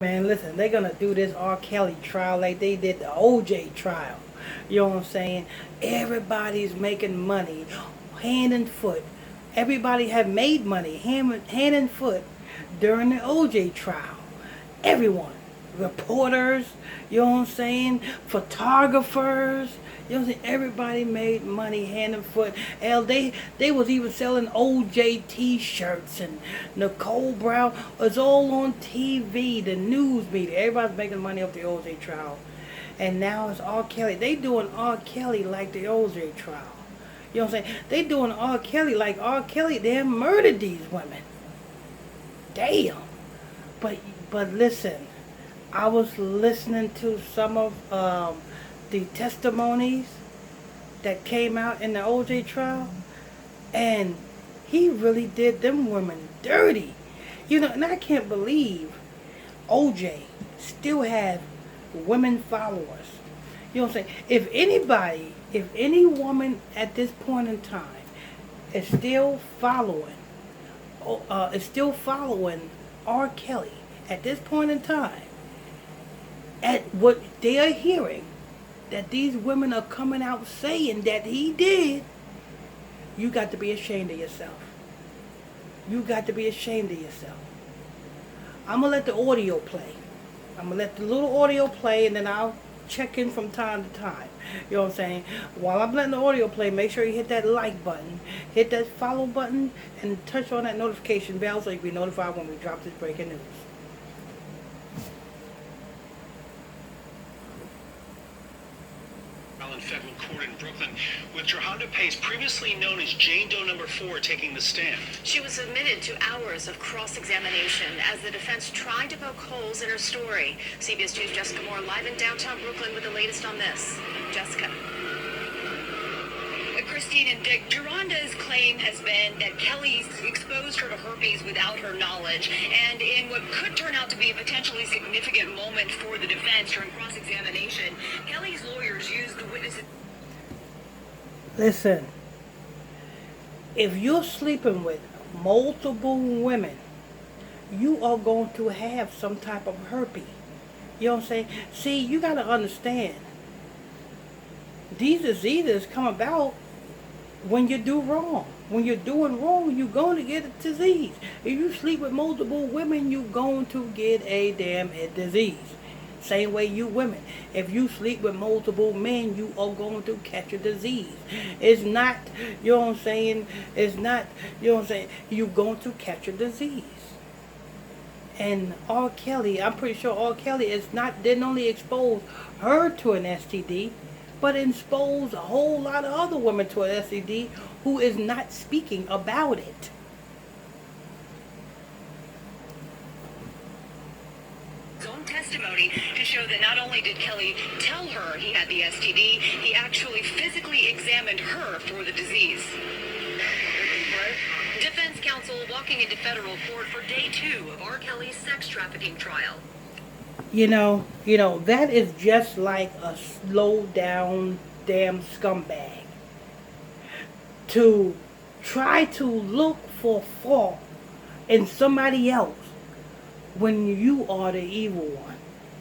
Man, listen, they're gonna do this R. Kelly trial like they did the OJ trial. You know what I'm saying? Everybody's making money hand and foot. Everybody have made money hand and foot during the OJ trial. Everyone. Reporters, you know what I'm saying? Photographers, you know what I'm saying? Everybody made money hand and foot. Hell, they was even selling OJ T-shirts, and Nicole Brown was all on TV, the news media. Everybody's making money off the OJ trial, and now it's R. Kelly. They doing R. Kelly like the OJ trial. You know what I'm saying? They doing R. Kelly like R. Kelly. They have murdered these women. Damn. But but listen, I was listening to some of the testimonies that came out in the OJ trial, and he really did them women dirty. You know, and I can't believe OJ still have women followers. You know what I'm saying? If anybody, if any woman at this point in time is still following, R. Kelly at this point in time, at what they are hearing, that these women are coming out saying that he did, you got to be ashamed of yourself. You got to be ashamed of yourself. I'm going to let the audio play. I'm going to let the little audio play, and then I'll check in from time to time. You know what I'm saying? While I'm letting the audio play, make sure you hit that like button, hit that follow button, and touch on that notification bell so you can be notified when we drop this breaking news. In federal court in Brooklyn, with Johanna Pace, previously known as Jane Doe number 4, taking the stand. She was submitted to hours of cross-examination as the defense tried to poke holes in her story. CBS 2's Jessica Moore live in downtown Brooklyn with the latest on this. Jessica. Christine and Dick, Geronda's claim has been that Kelly's exposed her to herpes without her knowledge, and in what could turn out to be a potentially significant moment for the defense during cross-examination, Kelly's lawyers used the witnesses. Listen, if you're sleeping with multiple women, you are going to have some type of herpes. You know what I'm saying? See, you got to understand, these diseases come about when you do wrong. When you're doing wrong, you're going to get a disease. If you sleep with multiple women, you're going to get a damn disease. Same way you women. If you sleep with multiple men, you are going to catch a disease. It's not, you know what I'm saying? It's not, you know what I'm saying? You're going to catch a disease. And R. Kelly, I'm pretty sure R. Kelly didn't only expose her to an STD, but expose a whole lot of other women to an STD who is not speaking about it. His own testimony to show that not only did Kelly tell her he had the STD, he actually physically examined her for the disease. Defense counsel walking into federal court for day 2 of R. Kelly's sex trafficking trial. You know, that is just like a slow down damn scumbag to try to look for fault in somebody else when you are the evil one.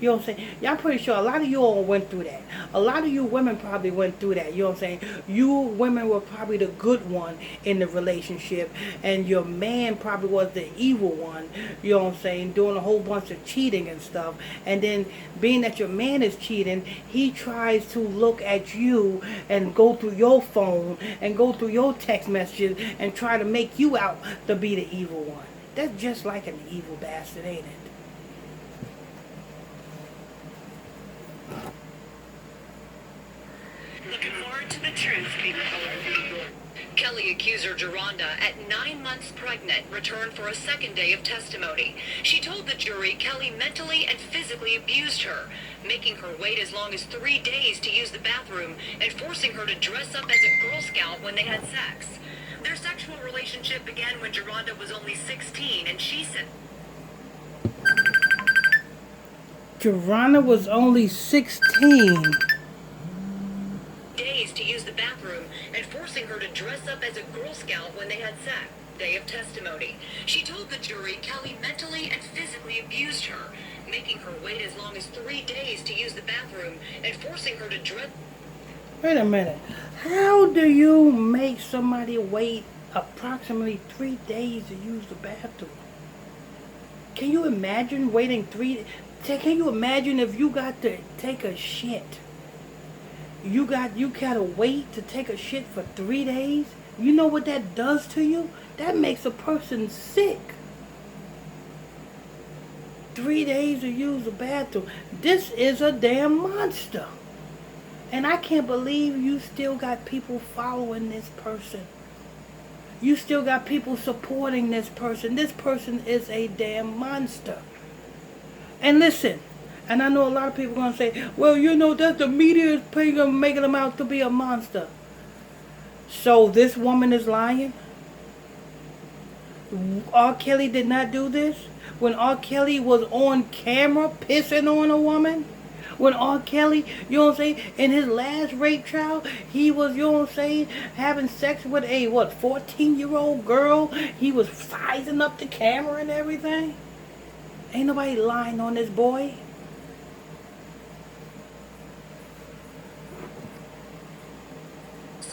You know what I'm saying? Yeah, I'm pretty sure a lot of you all went through that. A lot of you women probably went through that. You know what I'm saying? You women were probably the good one in the relationship, and your man probably was the evil one. You know what I'm saying? Doing a whole bunch of cheating and stuff. And then being that your man is cheating, he tries to look at you and go through your phone and go through your text messages and try to make you out to be the evil one. That's just like an evil bastard, ain't it? Looking forward to the truth, people. Kelly accuser Geronda, at 9 months pregnant, returned for a second day of testimony. She told the jury Kelly mentally and physically abused her, making her wait as long as 3 days to use the bathroom and forcing her to dress up as a Girl Scout when they had sex. Their sexual relationship began when Geronda was only 16, and she said Geronda was only 16. Days to use the bathroom and forcing her to dress up as a Girl Scout when they had sex. Day of testimony. She told the jury Kelly mentally and physically abused her, making wait as long as 3 days to use the bathroom and forcing her to dread. Wait a minute. How do you make somebody wait approximately 3 days to use the bathroom? Can you imagine waiting can you imagine if you got to take a shit? You gotta wait to take a shit for 3 days? You know what that does to you? That makes a person sick. 3 days to use the bathroom. This is a damn monster. And I can't believe you still got people following this person. You still got people supporting this person. This person is a damn monster. And listen, and I know a lot of people are going to say, well, you know, that the media is making them out to be a monster. So this woman is lying? R. Kelly did not do this? When R. Kelly was on camera pissing on a woman? When R. Kelly, you know what I'm saying, in his last rape trial, he was, you know what I'm saying, having sex with a, 14-year-old girl? He was sizing up the camera and everything? Ain't nobody lying on this boy.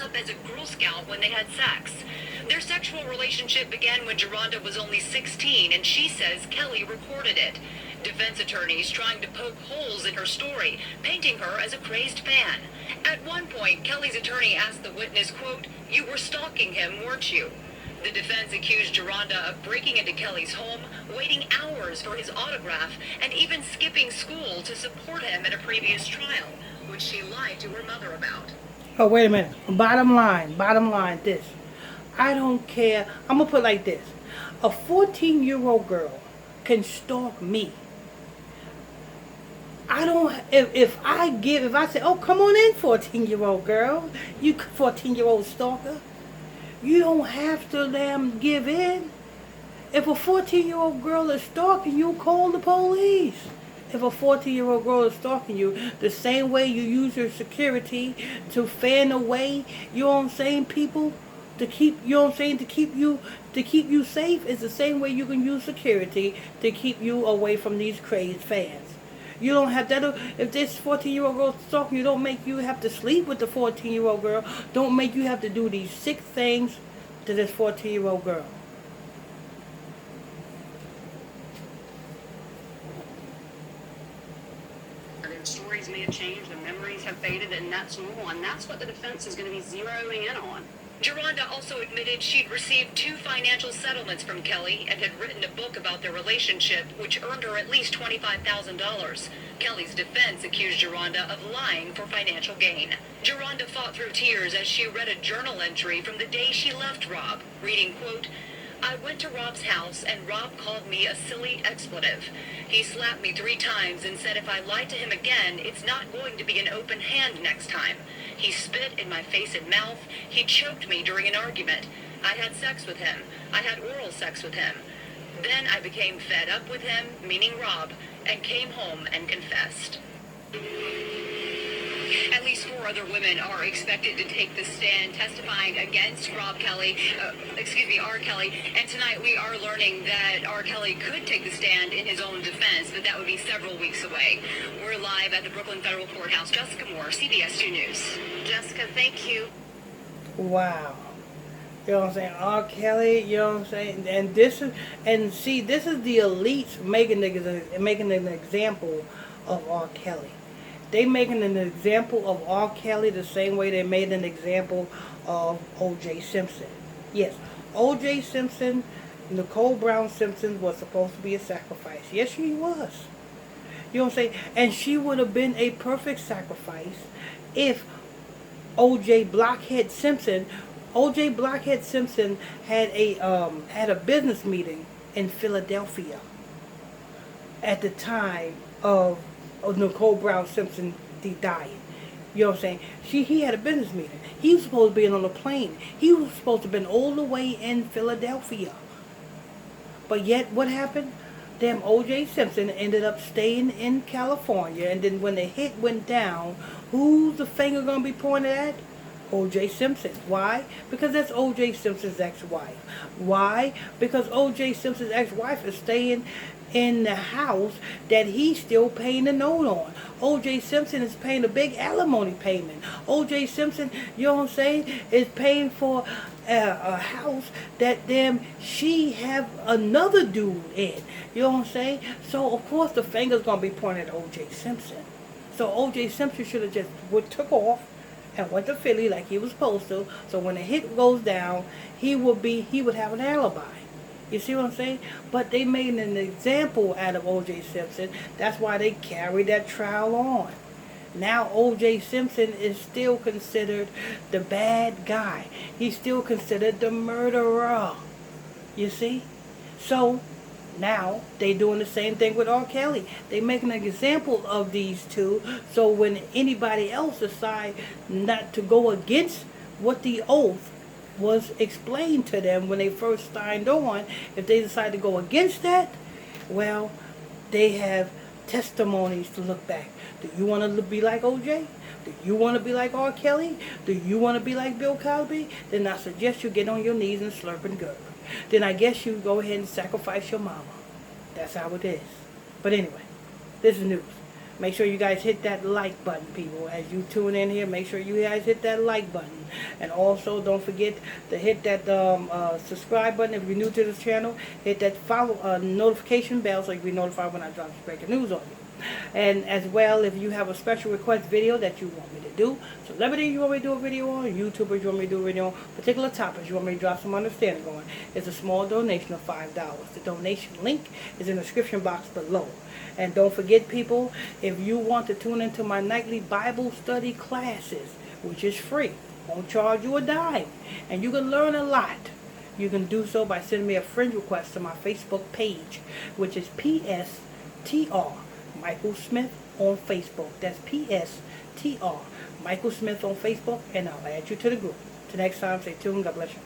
Up as a Girl Scout when they had sex. Their sexual relationship began when Geronda was only 16, and she says Kelly recorded it. Defense attorneys trying to poke holes in her story, painting her as a crazed fan. At one point, Kelly's attorney asked the witness, quote, "You were stalking him, weren't you?" The defense accused Geronda of breaking into Kelly's home, waiting hours for his autograph, and even skipping school to support him at a previous trial, which she lied to her mother about. Oh, wait a minute. Bottom line, this. I don't care. I'm going to put it like this. A 14-year-old girl can stalk me. I don't, if I say, oh, come on in, 14-year-old girl, you 14-year-old stalker, you don't have to damn give in. If a 14-year-old girl is stalking you, call the police. If a 14-year-old girl is stalking you, the same way you use your security to fan away, you know what I'm saying, people, to keep, you know what I'm saying, to keep you safe, is the same way you can use security to keep you away from these crazed fans. You don't have that. If this 14-year-old girl stalking you, don't make you have to sleep with the 14-year-old girl. Don't make you have to do these sick things to this 14-year-old girl. Their stories may have changed, their memories have faded, and that's normal, and that's what the defense is going to be zeroing in on. Geronda also admitted she'd received 2 financial settlements from Kelly and had written a book about their relationship, which earned her at least $25,000. Kelly's defense accused Geronda of lying for financial gain. Geronda fought through tears as she read a journal entry from the day she left Rob, reading, quote, "I went to Rob's house and Rob called me a silly expletive. He slapped me 3 times and said if I lied to him again, it's not going to be an open hand next time. He spit in my face and mouth. He choked me during an argument. I had sex with him. I had oral sex with him. Then I became fed up with him, meaning Rob, and came home and confessed." At least 4 other women are expected to take the stand testifying against R. Kelly. And tonight we are learning that R. Kelly could take the stand in his own defense, but that would be several weeks away. We're live at the Brooklyn Federal Courthouse. Jessica Moore, CBS 2 News. Jessica, thank you. Wow. You know what I'm saying? R. Kelly, you know what I'm saying? And this is the elites making an example of R. Kelly. They making an example of R. Kelly the same way they made an example of O.J. Simpson. Yes, O.J. Simpson, Nicole Brown Simpson was supposed to be a sacrifice. Yes, she was. You know what I'm saying? And she would have been a perfect sacrifice if O.J. Blockhead Simpson had a business meeting in Philadelphia at the time of Nicole Brown Simpson dying. You know what I'm saying? He had a business meeting. He was supposed to be on a plane. He was supposed to have been all the way in Philadelphia. But yet, what happened? Damn, O.J. Simpson ended up staying in California. And then when the hit went down, who's the finger going to be pointed at? O.J. Simpson. Why? Because that's O.J. Simpson's ex-wife. Why? Because O.J. Simpson's ex-wife is staying in the house that he's still paying the note on. O.J. Simpson is paying a big alimony payment. O.J. Simpson, you know what I'm saying, is paying for a house that then she have another dude in. You know what I'm saying? So, of course, the finger's going to be pointed at O.J. Simpson. So, O.J. Simpson should have just took off and went to Philly like he was supposed to. So, when the hit goes down, he would have an alibi. You see what I'm saying? But they made an example out of O.J. Simpson. That's why they carried that trial on. Now O.J. Simpson is still considered the bad guy. He's still considered the murderer. You see? So now they doing the same thing with R. Kelly. They making an example of these two. So when anybody else decide not to go against what the oath was explained to them when they first signed on, if they decide to go against that, well, they have testimonies to look back. Do you want to be like OJ? Do you want to be like R. Kelly? Do you want to be like Bill Cosby? Then I suggest you get on your knees and slurp and gurgle. Then I guess you go ahead and sacrifice your mama. That's how it is. But anyway, this is news. Make sure you guys hit that like button, people. As you tune in here, make sure you guys hit that like button. And also, don't forget to hit that subscribe button if you're new to this channel. Hit that follow notification bell so you'll be notified when I drop breaking news on you. And as well, if you have a special request video that you want me to do, celebrity you want me to do a video on, YouTubers you want me to do a video on, particular topics you want me to drop some understanding on, it's a small donation of $5. The donation link is in the description box below. And don't forget, people, if you want to tune into my nightly Bible study classes, which is free, won't charge you a dime, and you can learn a lot, you can do so by sending me a friend request to my Facebook page, which is PSTR Michael Smith on Facebook. That's PSTR Michael Smith on Facebook, and I'll add you to the group. Till next time, stay tuned. God bless you.